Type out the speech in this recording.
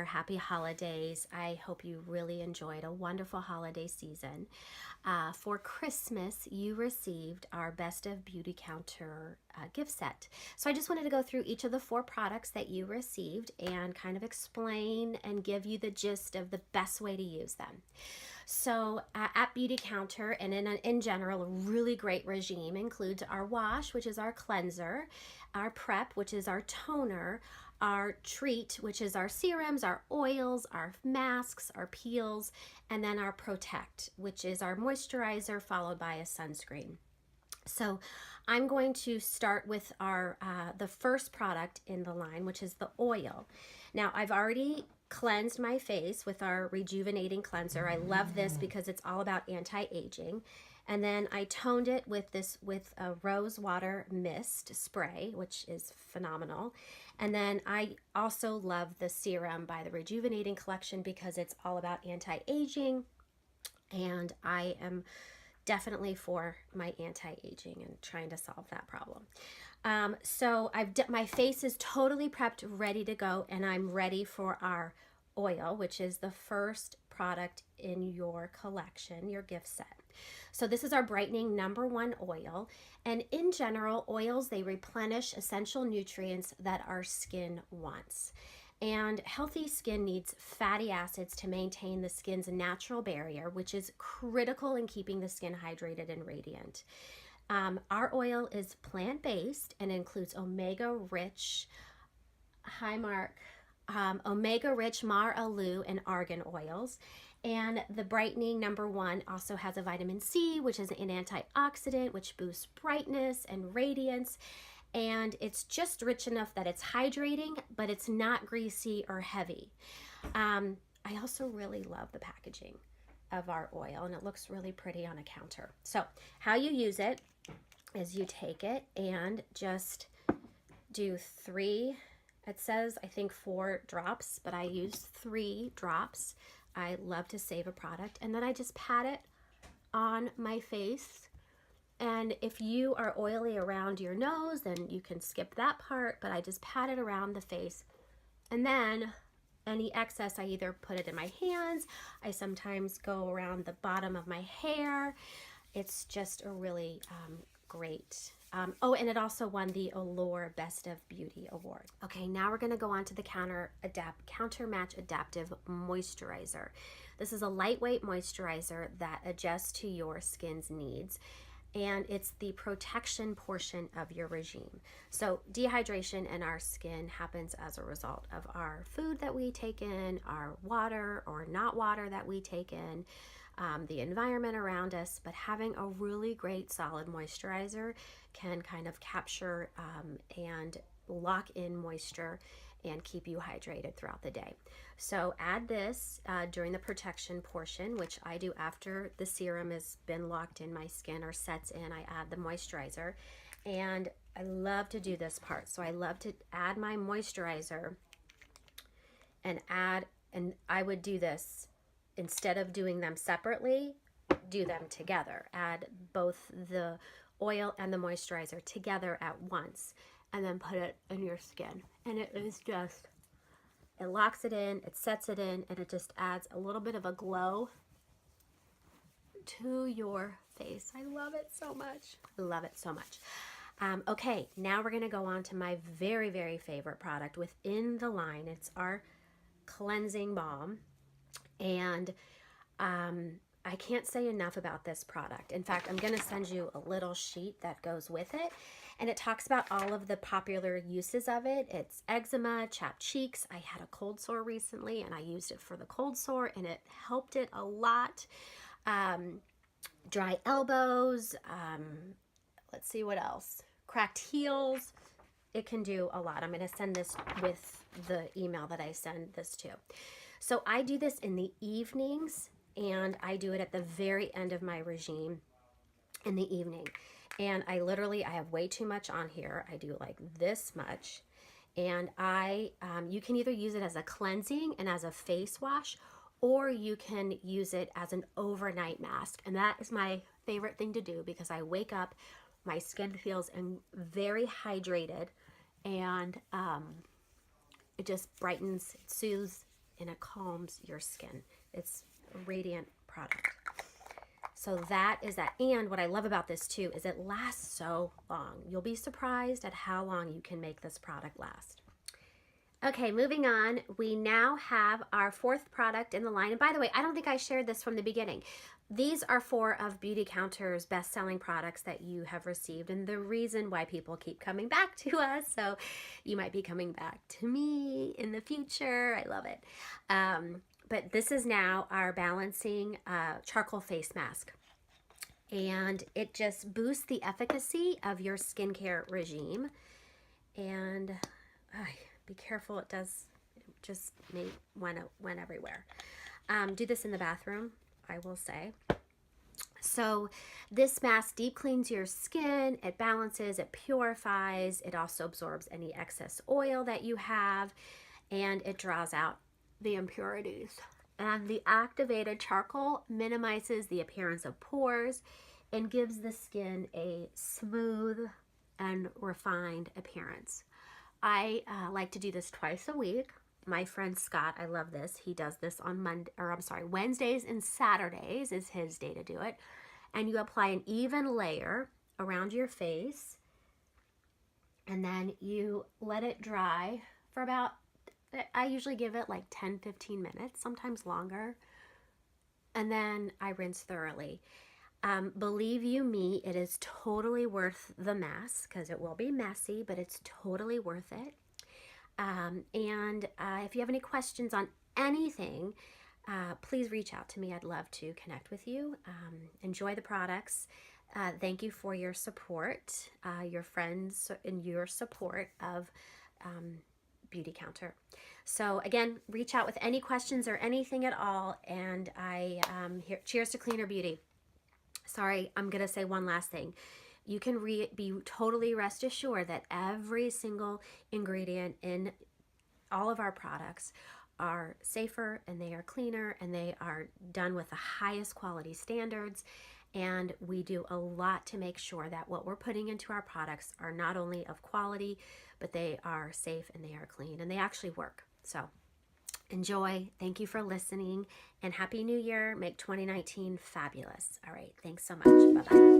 Year. Happy holidays. I hope you really enjoyed a wonderful holiday season. For Christmas, you received our Best of Beautycounter gift set. So I just wanted to go through each of the 4 products that you received and kind of explain and give you the gist of the best way to use them. So at Beautycounter and in general, a really great regime includes our wash, which is our cleanser, our prep, which is our toner, our treat, which is our serums, our oils, our masks, our peels, and then our protect, which is our moisturizer followed by a sunscreen. So I'm going to start with our the first product in the line, which is the oil. Now I've already cleansed my face with our rejuvenating cleanser. I love this because it's all about anti-aging. And then I toned it with a rose water mist spray, which is phenomenal. And then I also love the serum by the Rejuvenating Collection because it's all about anti-aging, and I am definitely for my anti-aging and trying to solve that problem. So my face is totally prepped, ready to go, and I'm ready for our oil, which is the first product in your collection, your gift set. So this is our brightening #1 oil, and in general, oils, they replenish essential nutrients that our skin wants. And healthy skin needs fatty acids to maintain the skin's natural barrier, which is critical in keeping the skin hydrated and radiant. Our oil is plant-based and includes omega-rich, omega-rich mar alu and argan oils. And the brightening #1 also has a vitamin C, which is an antioxidant, which boosts brightness and radiance. And it's just rich enough that it's hydrating, but it's not greasy or heavy. I also really love the packaging of our oil, and it looks really pretty on a counter. So how you use it is you take it and just do 3, it says I think 4 drops, but I use 3 drops. I love to save a product, and then I just pat it on my face. And if you are oily around your nose, then you can skip that part, but I just pat it around the face. And then any excess, I either put it in my hands, I sometimes go around the bottom of my hair. It's just a really great. Oh, and it also won the Allure Best of Beauty Award. Okay, now we're gonna go on to the Counter Match Adaptive Moisturizer. This is a lightweight moisturizer that adjusts to your skin's needs, and it's the protection portion of your regime. So dehydration in our skin happens as a result of our food that we take in, our water or not water that we take in, the environment around us, but having a really great solid moisturizer can kind of capture and lock in moisture and keep you hydrated throughout the day. So add this during the protection portion, which I do after the serum has been locked in my skin or sets in. I add the moisturizer, and I love to do this part. So I love to add my moisturizer and I would do this instead of doing them separately, do them together. Add both the oil and the moisturizer together at once, and then put it in your skin. And it is just, it locks it in, it sets it in, and it just adds a little bit of a glow to your face. I love it so much. I love it so much. Okay, now we're gonna go on to my very, very favorite product within the line. It's our cleansing balm. And I can't say enough about this product. In fact, I'm going to send you a little sheet that goes with it, and it talks about all of the popular uses of it. It's eczema, chapped cheeks. I had a cold sore recently, and I used it for the cold sore, and it helped it a lot. Dry elbows. Let's see what else. Cracked heels. It can do a lot. I'm going to send this with the email that I send this to. So I do this in the evenings, and I do it at the very end of my regime in the evening. And I have way too much on here. I do like this much. And you can either use it as a cleansing and as a face wash, or you can use it as an overnight mask. And that is my favorite thing to do because I wake up, my skin feels very hydrated, and it just brightens, it soothes, and it calms your skin. It's a radiant product. So that is that. And what I love about this too is it lasts so long. You'll be surprised at how long you can make this product last. Okay, moving on, we now have our fourth product in the line. And by the way, I don't think I shared this from the beginning. These are 4 of Beautycounter's best-selling products that you have received, and the reason why people keep coming back to us. So you might be coming back to me in the future. I love it. But this is now our balancing charcoal face mask. And it just boosts the efficacy of your skincare regime. And be careful, it just went everywhere. Do this in the bathroom, I will say. So this mask deep cleans your skin, it balances, it purifies, it also absorbs any excess oil that you have, and it draws out the impurities. And the activated charcoal minimizes the appearance of pores and gives the skin a smooth and refined appearance. I like to do this twice a week. My friend Scott, I love this. He does this on Wednesdays and Saturdays is his day to do it. And you apply an even layer around your face, and then you let it dry for about, I usually give it like 10-15 minutes, sometimes longer. And then I rinse thoroughly. Believe you me, it is totally worth the mess because it will be messy, but it's totally worth it. If you have any questions on anything, please reach out to me. I'd love to connect with you. Enjoy the products. Thank you for your support, your friends and your support of Beautycounter. So again, reach out with any questions or anything at all. And here, cheers to cleaner beauty. Sorry, I'm going to say one last thing. You can be totally rest assured that every single ingredient in all of our products are safer, and they are cleaner, and they are done with the highest quality standards. And we do a lot to make sure that what we're putting into our products are not only of quality, but they are safe and they are clean and they actually work. So enjoy. Thank you for listening, and Happy New Year. Make 2019 fabulous. All right. Thanks so much. Bye-bye.